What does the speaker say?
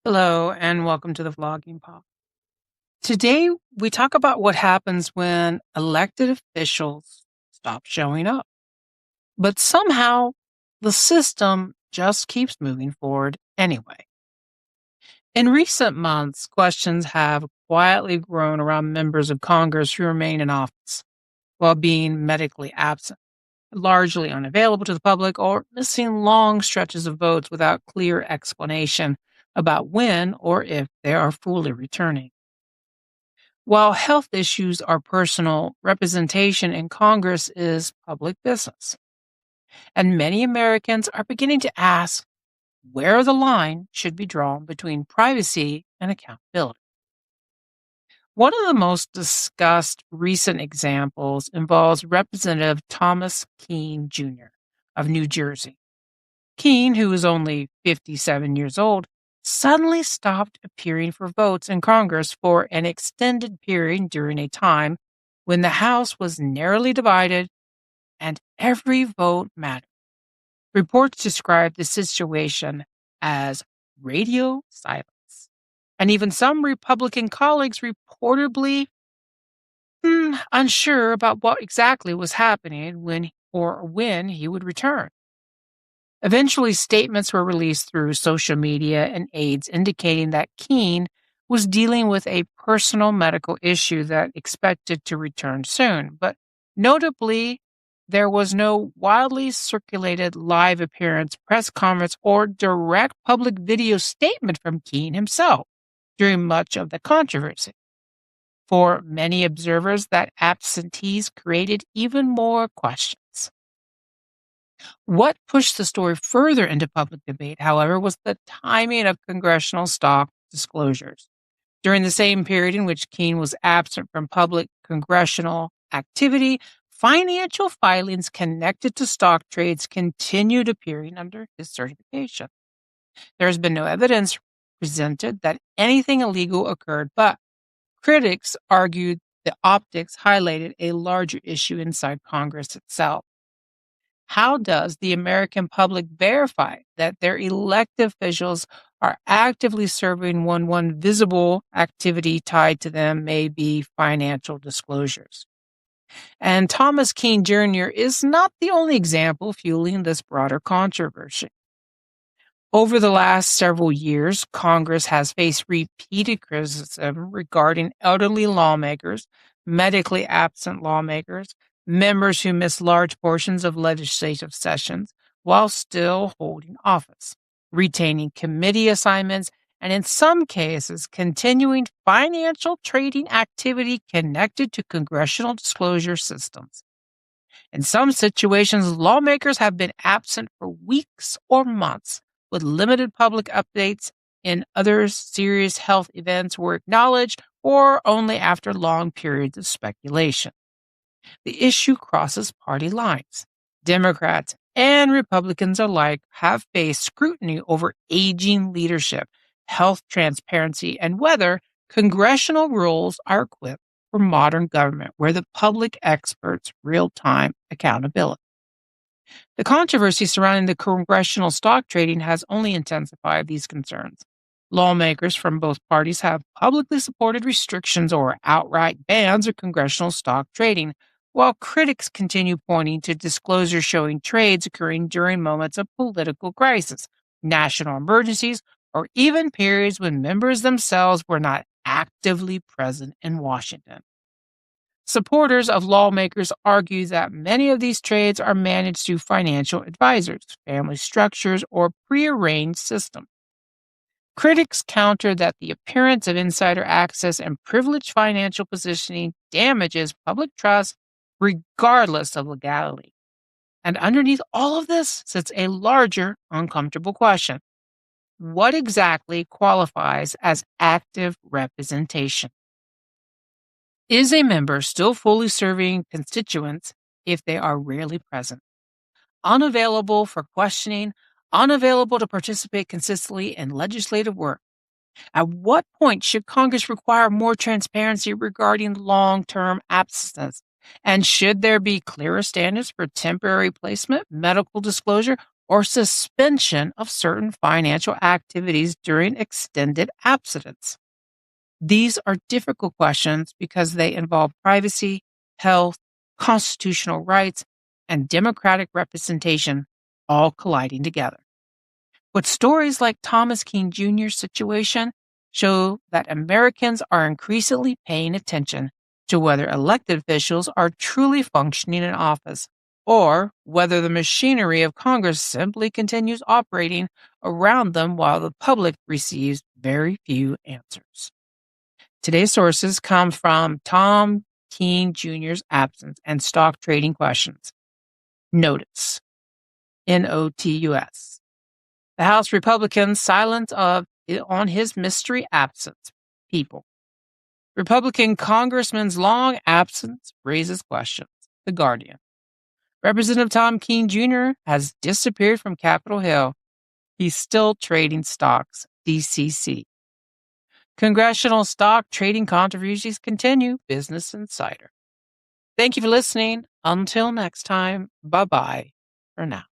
Hello, and welcome to the Vlogging Pod. Today, we talk about what happens when elected officials stop showing up, but somehow the system just keeps moving forward anyway. In recent months, questions have quietly grown around members of Congress who remain in office while being medically absent, largely unavailable to the public, or missing long stretches of votes without clear explanation about when or if they are fully returning. While health issues are personal, representation in Congress is public business. And many Americans are beginning to ask where the line should be drawn between privacy and accountability. One of the most discussed recent examples involves Representative Thomas Kean Jr. of New Jersey. Kean, who is only 57 years old, suddenly stopped appearing for votes in Congress for an extended period during a time when the House was narrowly divided and every vote mattered. Reports describe the situation as radio silence. And even some Republican colleagues reportedly unsure about what exactly was happening when he would return. Eventually, statements were released through social media and aides indicating that Kean was dealing with a personal medical issue that expected to return soon. But notably, there was no widely circulated live appearance, press conference, or direct public video statement from Kean himself during much of the controversy. For many observers, that absentees created even more questions. What pushed the story further into public debate, however, was the timing of congressional stock disclosures. During the same period in which Kean was absent from public congressional activity, financial filings connected to stock trades continued appearing under his certification. There has been no evidence presented that anything illegal occurred, but critics argued the optics highlighted a larger issue inside Congress itself. How does the American public verify that their elected officials are actively serving when one visible activity tied to them may be financial disclosures? And Thomas Kean Jr. is not the only example fueling this broader controversy. Over the last several years, Congress has faced repeated criticism regarding elderly lawmakers, medically absent lawmakers, members who miss large portions of legislative sessions while still holding office, retaining committee assignments, and in some cases, continuing financial trading activity connected to congressional disclosure systems. In some situations, lawmakers have been absent for weeks or months, with limited public updates. In others, serious health events were acknowledged or only after long periods of speculation. The issue crosses party lines. Democrats and Republicans alike have faced scrutiny over aging leadership, health transparency, and whether congressional rules are equipped for modern government where the public experts real-time accountability. The controversy surrounding the congressional stock trading has only intensified these concerns. Lawmakers from both parties have publicly supported restrictions or outright bans of congressional stock trading, while critics continue pointing to disclosures showing trades occurring during moments of political crisis, national emergencies, or even periods when members themselves were not actively present in Washington. Supporters of lawmakers argue that many of these trades are managed through financial advisors, family structures, or prearranged systems. Critics counter that the appearance of insider access and privileged financial positioning damages public trust regardless of legality. And underneath all of this sits a larger, uncomfortable question. What exactly qualifies as active representation? Is a member still fully serving constituents if they are rarely present, unavailable for questioning, unavailable to participate consistently in legislative work? At what point should Congress require more transparency regarding long-term absences? And should there be clearer standards for temporary placement, medical disclosure, or suspension of certain financial activities during extended absence. These are difficult questions because they involve privacy, health, constitutional rights, and democratic representation all colliding together. But stories like Thomas Kean Jr.'s situation show that Americans are increasingly paying attention to whether elected officials are truly functioning in office or whether the machinery of Congress simply continues operating around them while the public receives very few answers. Today's sources come from Tom Kean Jr.'s absence and stock trading questions. Notice, NOTUS. The House Republicans silent on his mystery absence. People. Republican congressman's long absence raises questions. The Guardian. Representative Tom Kean Jr. has disappeared from Capitol Hill. He's still trading stocks. DCC. Congressional stock trading controversies continue. Business Insider. Thank you for listening. Until next time, bye-bye for now.